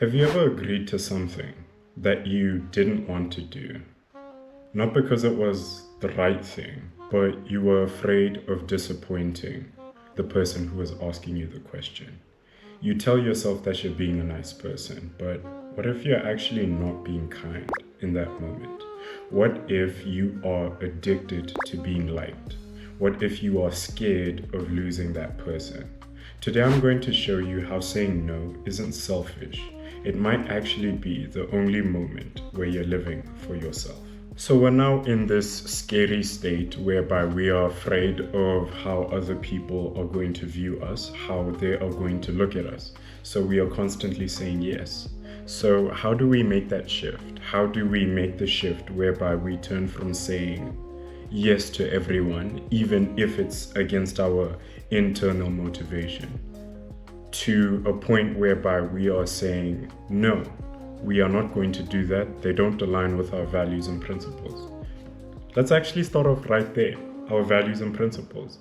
Have you ever agreed to something that you didn't want to do? Not because it was the right thing, but you were afraid of disappointing the person who was asking you the question. You tell yourself that you're being a nice person, but what if you're actually not being kind in that moment? What if you are addicted to being liked? What if you are scared of losing that person? Today I'm going to show you how saying no isn't selfish. It might actually be the only moment where you're living for yourself. So we're now in this scary state whereby we are afraid of how other people are going to view us, how they are going to look at us. So we are constantly saying yes. So how do we make that shift? How do we make the shift whereby we turn from saying yes to everyone, even if it's against our internal motivation, to a point whereby we are saying, no, we are not going to do that. They don't align with our values and principles. Let's actually start off right there. Our values and principles.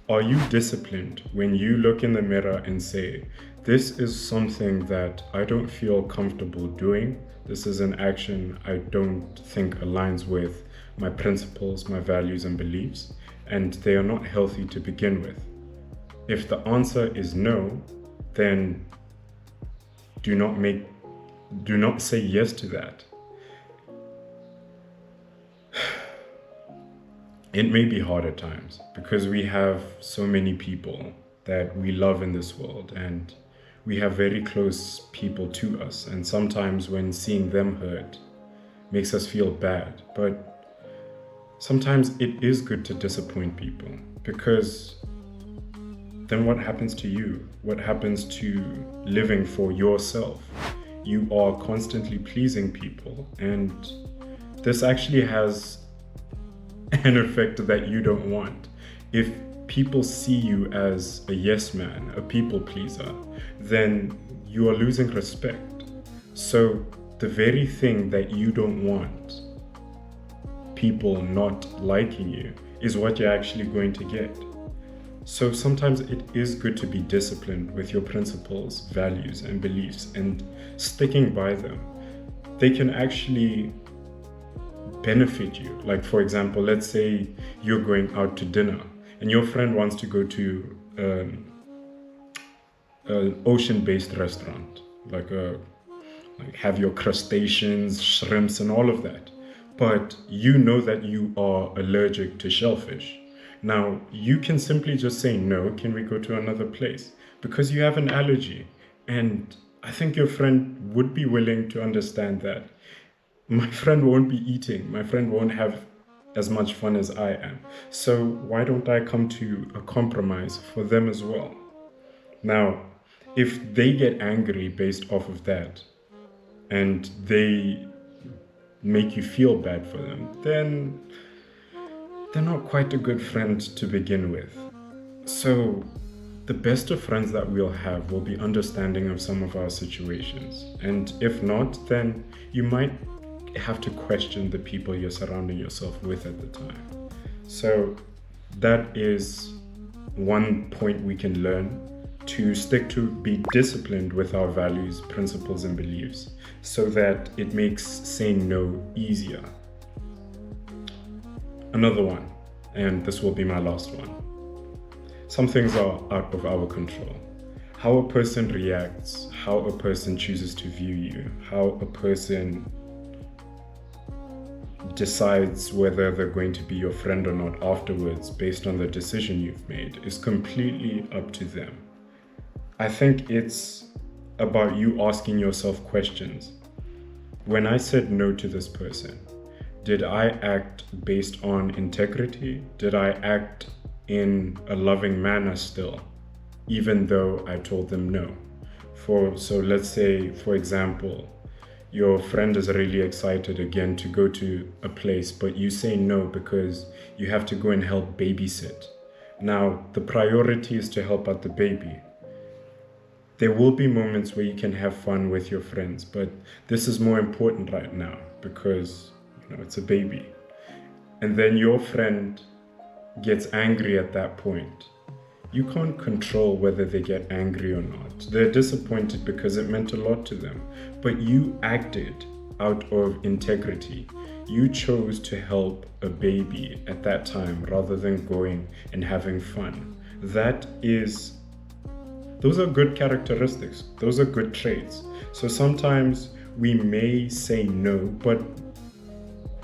Are you disciplined when you look in the mirror and say, this is something that I don't feel comfortable doing. This is an action I don't think aligns with my principles, my values and beliefs, and they are not healthy to begin with. If the answer is no, then do not say yes to that. It may be hard at times because we have so many people that we love in this world, and we have very close people to us, and sometimes when seeing them hurt makes us feel bad. But sometimes it is good to disappoint people, because then what happens to you? What happens to living for yourself? You are constantly pleasing people, and this actually has an effect that you don't want. If people see you as a yes man, a people pleaser, then you are losing respect. So the very thing that you don't want, people not liking you, is what you're actually going to get. So sometimes it is good to be disciplined with your principles, values, and beliefs, and sticking by them. They can actually benefit you. Like, for example, let's say you're going out to dinner and your friend wants to go to an ocean-based restaurant, like have your crustaceans, shrimps, and all of that. But you know that you are allergic to shellfish. Now, you can simply just say, no, can we go to another place? Because you have an allergy. And I think your friend would be willing to understand that. My friend won't be eating. My friend won't have as much fun as I am. So why don't I come to a compromise for them as well? Now, if they get angry based off of that, and they make you feel bad for them, then they're not quite a good friend to begin with. So the best of friends that we'll have will be understanding of some of our situations. And if not, then you might have to question the people you're surrounding yourself with at the time. So that is one point we can learn, to stick to be disciplined with our values, principles, and beliefs, so that it makes saying no easier. Another one, and this will be my last one. Some things are out of our control. How a person reacts, how a person chooses to view you, how a person decides whether they're going to be your friend or not afterwards based on the decision you've made, is completely up to them. I think it's about you asking yourself questions. When I said no to this person, did I act based on integrity? Did I act in a loving manner still, even though I told them no? So let's say, for example, your friend is really excited again to go to a place, but you say no because you have to go and help babysit. Now, the priority is to help out the baby. There will be moments where you can have fun with your friends, but this is more important right now because it's a baby. And then your friend gets angry at that point. You can't control whether they get angry or not. They're disappointed because it meant a lot to them. But you acted out of integrity. You chose to help a baby at that time rather than going and having fun. Those are good characteristics. Those are good traits. So sometimes we may say no, but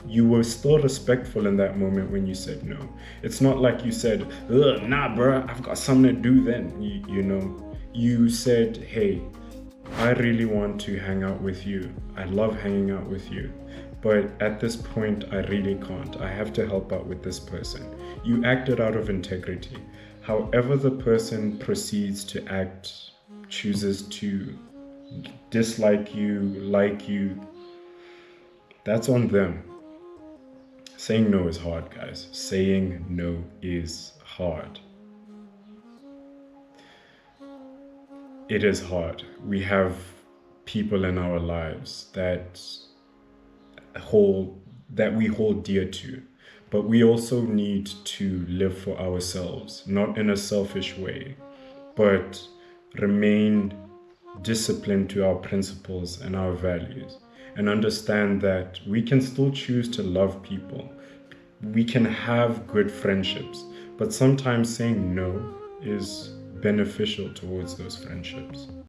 you were still respectful in that moment when you said no. It's not like you said, "Ugh, nah, bro, I've got something to do then." You said, "Hey, I really want to hang out with you. I love hanging out with you. But at this point, I really can't. I have to help out with this person." You acted out of integrity. However, the person proceeds to act, chooses to dislike you, like you, that's on them. Saying no is hard, guys. Saying no is hard. It is hard. We have people in our lives that we hold dear to, but we also need to live for ourselves, not in a selfish way, but remain disciplined to our principles and our values, and understand that we can still choose to love people. We can have good friendships, but sometimes saying no is beneficial towards those friendships.